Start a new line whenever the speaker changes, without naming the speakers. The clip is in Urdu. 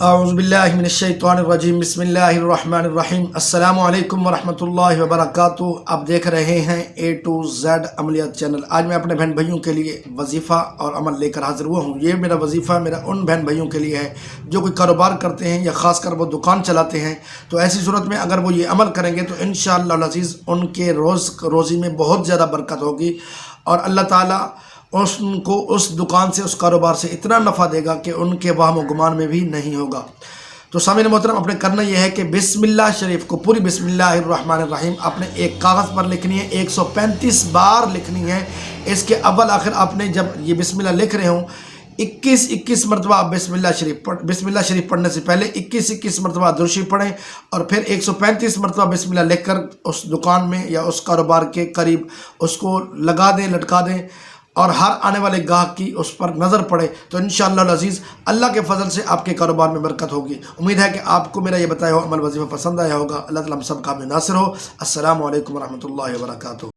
اعوذ باللہ من الشیطان الرجیم، بسم اللہ الرحمن الرحیم۔ السلام علیکم ورحمۃ اللہ وبرکاتہ۔ آپ دیکھ رہے ہیں A to Z عملیات چینل۔ آج میں اپنے بہن بھائیوں کے لیے وظیفہ اور عمل لے کر حاضر ہوا ہوں۔ یہ میرا وظیفہ میرا ان بہن بھائیوں کے لیے ہے جو کوئی کاروبار کرتے ہیں یا خاص کر وہ دکان چلاتے ہیں، تو ایسی صورت میں اگر وہ یہ عمل کریں گے تو انشاءاللہ العزیز ان کے روزی میں بہت زیادہ برکت ہوگی، اور اللہ تعالیٰ ان کو اس دکان سے، اس کاروبار سے اتنا نفع دے گا کہ ان کے وہم و گمان میں بھی نہیں ہوگا۔ تو سامعین محترم، اپنے کرنا یہ ہے کہ بسم اللہ شریف کو پوری بسم اللہ الرحمن الرحیم اپنے ایک کاغذ پر لکھنی ہے، 135 بار لکھنی ہے۔ اس کے اول آخر آپ نے جب یہ بسم اللہ لکھ رہے ہوں 21 مرتبہ آپ بسم اللہ شریف پڑھنے سے پہلے 21 مرتبہ درود شریف پڑھیں، اور پھر 135 مرتبہ بسم اللہ لکھ کر اس دکان میں یا اس کاروبار کے قریب اس کو لگا دیں، لٹکا دیں، اور ہر آنے والے گاہک کی اس پر نظر پڑے، تو انشاءاللہ العزیز اللہ کے فضل سے آپ کے کاروبار میں برکت ہوگی۔ امید ہے کہ آپ کو میرا یہ بتایا ہوا عمل وظیفہ پسند آیا ہوگا۔ اللہ تعالیٰ ہم سب کا ناصر ہو۔ السلام علیکم ورحمۃ اللہ وبرکاتہ۔